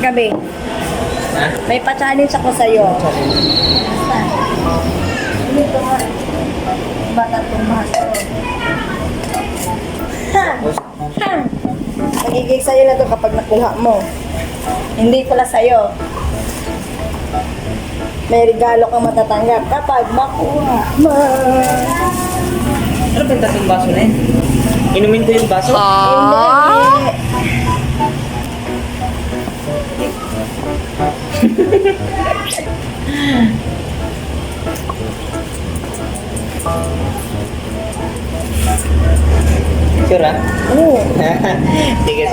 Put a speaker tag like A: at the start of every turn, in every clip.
A: Gabi.
B: Ha?
A: May pa-challenge ako sa'yo. Basta. Hindi ko nga. Bata tumaso. Ha! Ha! Magiging sa'yo na to kapag nakuha mo. Hindi pala sa'yo. May regalo kang matatanggap kapag makuha mo.
B: Ano ba yung tatlong baso na yun? Inumin ko yung baso?
A: Hindi.
B: Sure ha?
A: Oo.
B: Sige.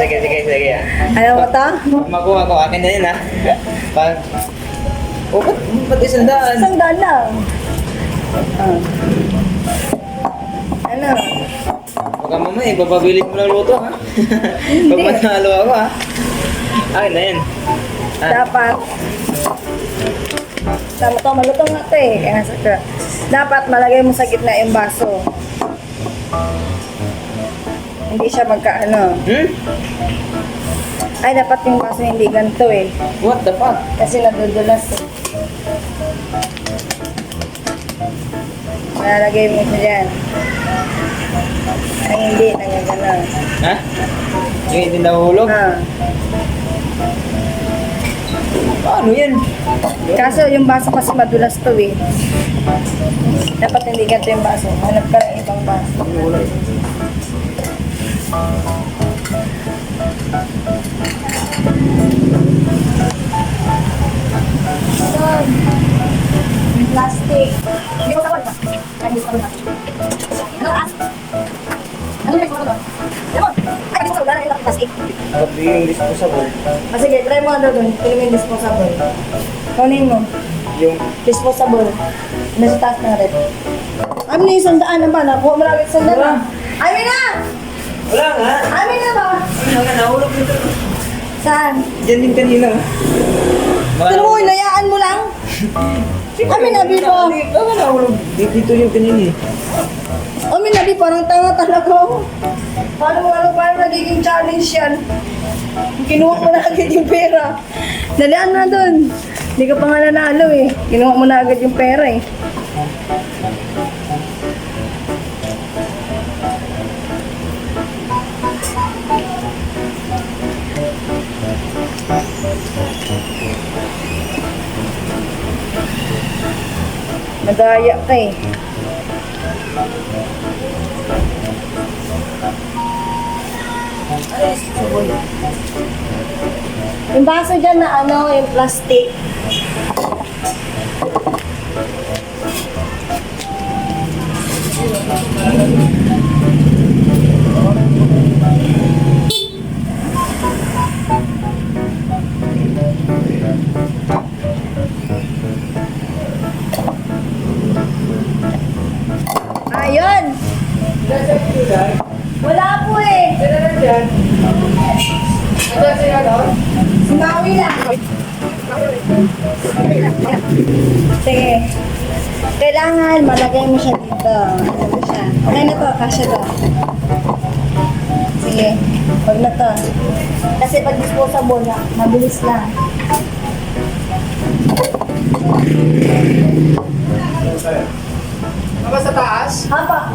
A: Ayaw mo to?
B: Makuha ko, akin na yun ha. Pag... Oh, ba't isang daan?
A: Isang daan lang. Ah. Ano?
B: Baka mamaya, bababilit mo ng luto ha. Pag manalo ako ha. Akin na yun.
A: Dapat. Tama to, malutong nga ito eh. Kaya nasa ka. Dapat malagay mo sa gitna yung baso. Hindi siya magkaano. Ay, dapat yung baso hindi ganito eh.
B: What the fuck?
A: Kasi nadudulas eh. Malalagay mo siya dyan. Ay, hindi. Nagagana.
B: Ha? Yung hindi nahulog?
A: Ah.
B: Paano yan?
A: Kaso yung baso kasi madulas to eh. Dapat hindi ganito yung baso. Hanap ka ng ibang baso. Plastic. Hindi ko sabon. Hindi ko sabon. Ano as? Ano may sabon doon? Lemon. Ay, hindi ko sabon. Wala na yung plastic.
B: Sabi yung disposable.
A: Sige, try mo ano doon. Kunin mo yung disposable. Kunin mo.
B: Yung...
A: Disposable. Nasa taas na rin. Amin na yung sandaan na ba? Nakuha mo lang yung sandaan. Amin na!
B: Wala nga.
A: Amin na ba?
B: Wala nga, nahulog nito.
A: Saan?
B: Diyan din kanina.
A: Pero mo, inayaan mo lang? Amin na, Bipo.
B: Baka nahulog. Dito yung kanina eh.
A: Amin na, Bipo. Parang tanga talaga ako. Paano nagiging challenge yan? Kinuha mo na agad yung pera. Dalian na doon. Hindi ka pa nga nanalo eh. Kinuha mo na agad yung pera eh. Madaya ka eh. Yung baso dyan na ano, yung plastic. Ayun! Wala po eh! Si Maui lang. Sige. Kailangan malagay mo siya dito. Ano siya? Okay na to, kasya to. Sige. Huwag na to. Kasi pag disposable na, mabilis lang.
B: Apa sa taas?
A: Hapa.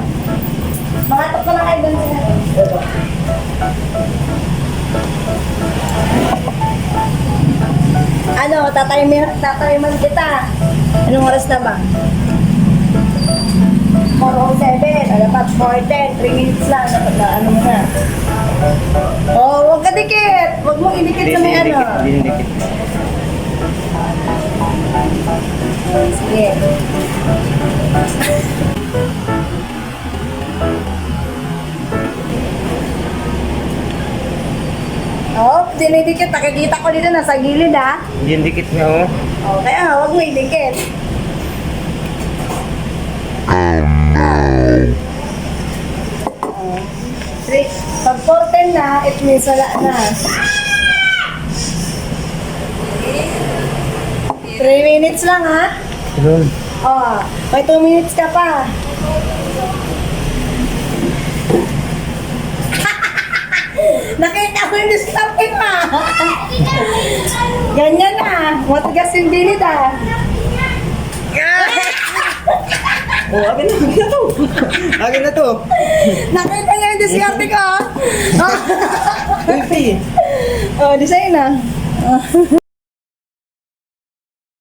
A: Makatok ko na kayo doon sila. Ano, tatayman kita. Anong oras na ba? 4:07. Dapat 4:10. 3 minutes lang. Dapat na ano mo na. Oh, huwag ka dikit. Huwag mong idikit sa may ano.
B: Dinidikit.
A: Sige. Oh, dinidikit. Nakikita ko dito nasa gilid ha.
B: Dinidikit nga oh.
A: Oh, kaya huwag mo idikit. Oh. Pag 4:10 na, it means wala na. 3 minutes lang ha.
B: Ganun.
A: Oh, may 2 minutes ka pa. Nakita ko yung diskarte mo. Ganyan na. Matigas yung bilid ah.
B: Oh, akin na to. Akin na to.
A: Nakita niya yung diskarte ko.
B: Uy,
A: Oh, design na.